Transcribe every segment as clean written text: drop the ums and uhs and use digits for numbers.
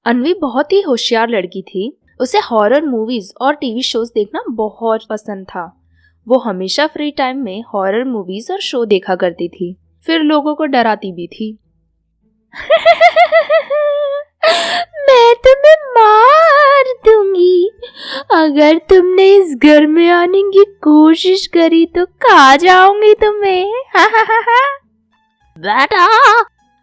अन्वी बहुत ही होशियार लड़की थी। उसे हॉरर मूवीज और टीवी शोज देखना बहुत पसंद था। वो हमेशा फ्री टाइम में हॉरर मूवीज और शो देखा करती थी, फिर लोगों को डराती भी थी। मैं तुम्हें मार दूंगी अगर तुमने इस घर में आने की कोशिश करी तो खा जाऊंगी तुम्हें। बेटा,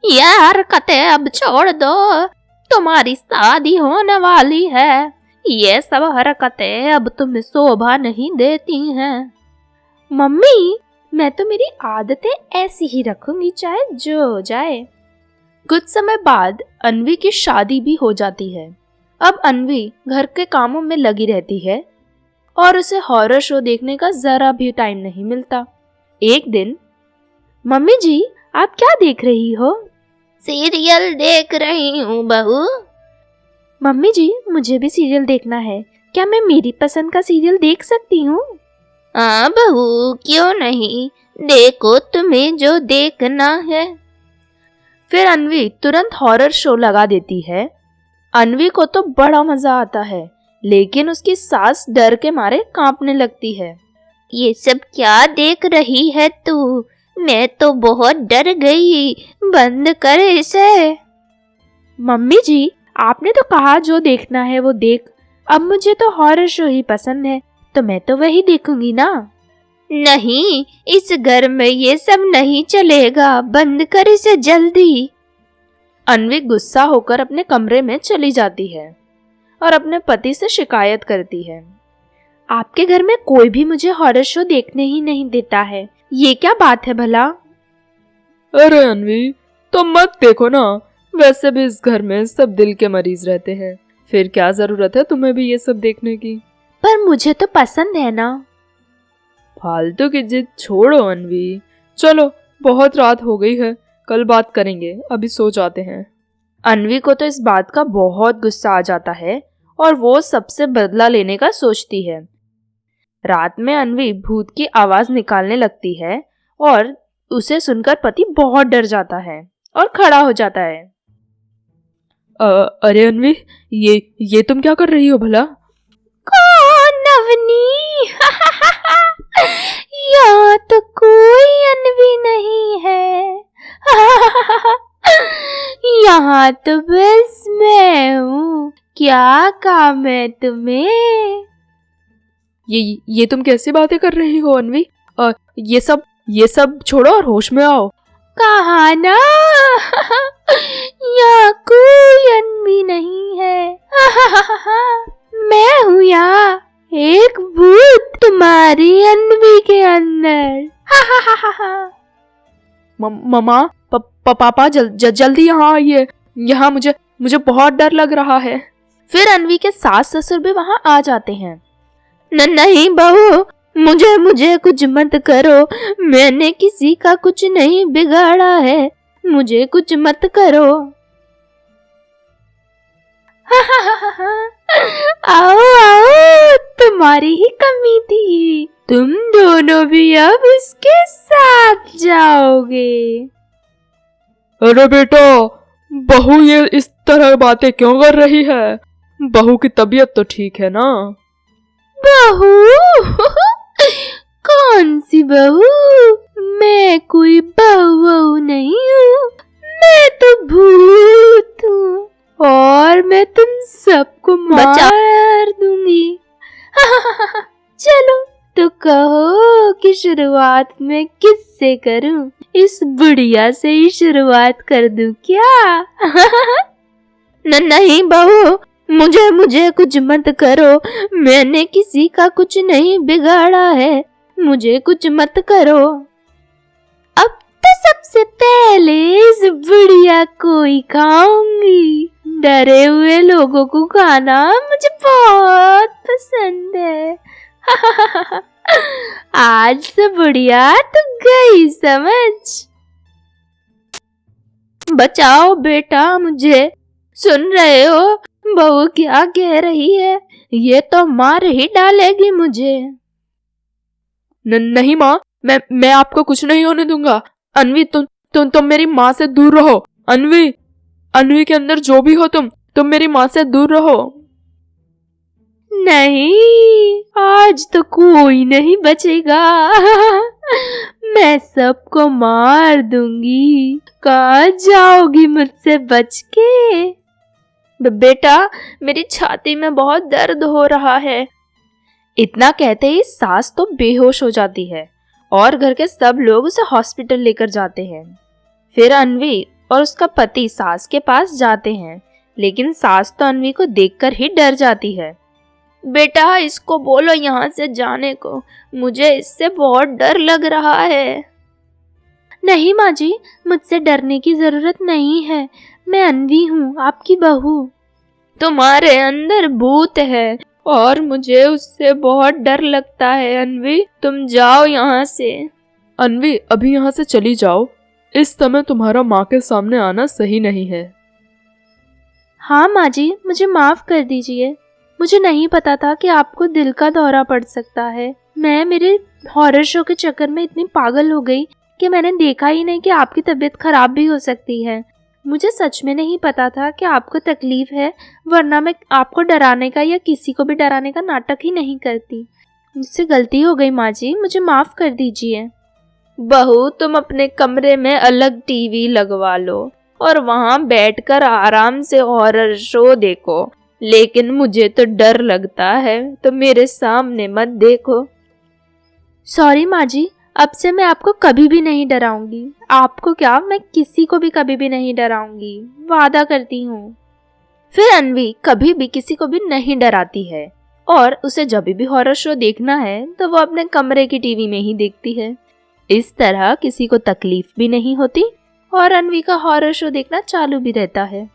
ये हरकतें अब छोड़ दो, तुम्हारी शादी होने वाली है। ये सब हरकतें अब तुम्हें शोभा नहीं देती हैं। मम्मी, मैं तो मेरी आदतें ऐसी ही रखूंगी चाहे जो हो जाए। कुछ समय बाद अन्वी की शादी भी हो जाती है। अब अन्वी घर के कामों में लगी रहती है और उसे हॉरर शो देखने का जरा भी टाइम नहीं मिलता। एक दिन, मम्मी जी, आप क्या देख रही हो? सीरियल देख रही हूँ बहू। मम्मी जी, मुझे भी सीरियल देखना है। क्या मैं मेरी पसंद का सीरियल देख सकती हूँ? हाँ बहू, क्यों नहीं, देखो तुम्हें जो देखना है। फिर अन्वी तुरंत हॉरर शो लगा देती है। अन्वी को तो बड़ा मजा आता है, लेकिन उसकी सास डर के मारे कांपने लगती है। ये सब क्या देख रही है तू? मैं तो बहुत डर गई, बंद कर इसे। मम्मी जी, आपने तो कहा जो देखना है वो देख। अब मुझे तो हॉरर शो ही पसंद है, तो मैं तो वही देखूंगी ना। नहीं, इस घर में ये सब नहीं चलेगा, बंद कर इसे जल्दी। अन्वी गुस्सा होकर अपने कमरे में चली जाती है और अपने पति से शिकायत करती है। आपके घर में कोई भी मुझे हॉरर शो देखने ही नहीं देता है, ये क्या बात है भला? अरे अन्वी, तुम मत देखो ना, वैसे भी इस घर में सब दिल के मरीज रहते हैं, फिर क्या जरूरत है तुम्हें भी ये सब देखने की? पर मुझे तो पसंद है ना। फालतू की जिद छोड़ो अन्वी, चलो बहुत रात हो गई है, कल बात करेंगे, अभी सो जाते हैं। अन्वी को तो इस बात का बहुत गुस्सा आ जाता है और वो सबसे बदला लेने का सोचती है। रात में अन्वी भूत की आवाज निकालने लगती है और उसे सुनकर पति बहुत डर जाता है और खड़ा हो जाता है। अरे अन्वी, ये तुम क्या कर रही हो भला? कौन नवनी? यहाँ तो कोई अन्वी नहीं है। यहाँ तो बस मैं हूँ। क्या काम है तुम्हें? ये तुम कैसी बातें कर रही हो अन्वी? ये सब छोड़ो और होश में आओ। कहा ना, यहाँ कोई अन्वी नहीं है। मैं हूँ यहाँ, एक भूत तुम्हारी अन्वी के अंदर। मम्मा, पापा जल्दी यहाँ आइए, यहाँ मुझे बहुत डर लग रहा है। फिर अन्वी के सास ससुर भी वहाँ आ जाते हैं। नहीं बहू, मुझे कुछ मत करो, मैंने किसी का कुछ नहीं बिगाड़ा है, मुझे कुछ मत करो। आओ आओ, तुम्हारी ही कमी थी, तुम दोनों भी अब उसके साथ जाओगे। अरे बेटा, बहू ये इस तरह बातें क्यों कर रही है? बहू की तबीयत तो ठीक है ना? बहू? कौन सी बहू? मैं कोई बहू नहीं हूँ, मैं तो भूत हूँ और मैं तुम सबको मार दूंगी। चलो तो कहो कि शुरुआत में किससे करूं? इस बुढ़िया से ही शुरुआत कर दूं क्या? नहीं बहू, मुझे कुछ मत करो, मैंने किसी का कुछ नहीं बिगाड़ा है, मुझे कुछ मत करो। अब तो सबसे पहले इस बुढ़िया को ही खाऊंगी। डरे हुए लोगों को खाना मुझे बहुत पसंद है। आज से बुढ़िया तो गई समझ। बचाओ बेटा मुझे, सुन रहे हो बहू क्या कह रही है? ये तो मार ही डालेगी मुझे। नहीं माँ, मैं आपको कुछ नहीं होने दूंगा। अन्वी, तुम मेरी माँ से दूर रहो। अन्वी के अंदर जो भी हो तुम तुम मेरी माँ से दूर रहो। नहीं, आज तो कोई नहीं बचेगा। मैं सबको मार दूंगी। कहाँ जाओगी मुझसे बच के? बेटा, मेरी छाती में बहुत दर्द हो रहा है। इतना कहते ही सास तो बेहोश हो जाती है और घर के सब लोग उसे हॉस्पिटल लेकर जाते हैं। फिर अन्वी और उसका पति सास के पास जाते हैं, लेकिन सास तो अन्वी को देखकर ही डर जाती है। बेटा, इसको बोलो यहाँ से जाने को, मुझे इससे बहुत डर लग रहा है। नहीं माँ जी, मुझसे डरने की जरूरत नहीं है। मैं अन्वी हूँ, आपकी बहू। तुम्हारे अंदर भूत है और मुझे उससे बहुत डर लगता है। अन्वी, तुम जाओ यहाँ से। अन्वी, अभी यहाँ से चली जाओ। इस समय तुम्हारा माँ के सामने आना सही नहीं है। हाँ माँ जी, मुझे माफ कर दीजिए। मुझे नहीं पता था कि आपको दिल का दौरा पड़ सकता है। मैं मेरे हॉरर शो के चक्कर में इतनी पागल हो गई कि मैंने देखा ही नहीं कि आपकी तबीयत खराब भी हो सकती है। मुझे सच में नहीं पता था कि आपको तकलीफ है, वरना मैं आपको डराने का या किसी को भी डराने का नाटक ही नहीं करती। मुझसे गलती हो गई माँ जी, मुझे माफ कर दीजिए। बहू, तुम अपने कमरे में अलग टीवी लगवा लो और वहाँ बैठकर आराम से हॉरर शो देखो, लेकिन मुझे तो डर लगता है, तो मेरे सामने मत देखो। सॉरी माँ जी, अब से मैं आपको कभी भी नहीं डराऊंगी। आपको क्या, मैं किसी को भी कभी भी नहीं डराऊंगी, वादा करती हूँ। फिर अन्वी कभी भी किसी को भी नहीं डराती है और उसे जब भी हॉरर शो देखना है तो वो अपने कमरे की टीवी में ही देखती है। इस तरह किसी को तकलीफ भी नहीं होती और अन्वी का हॉरर शो देखना चालू भी रहता है।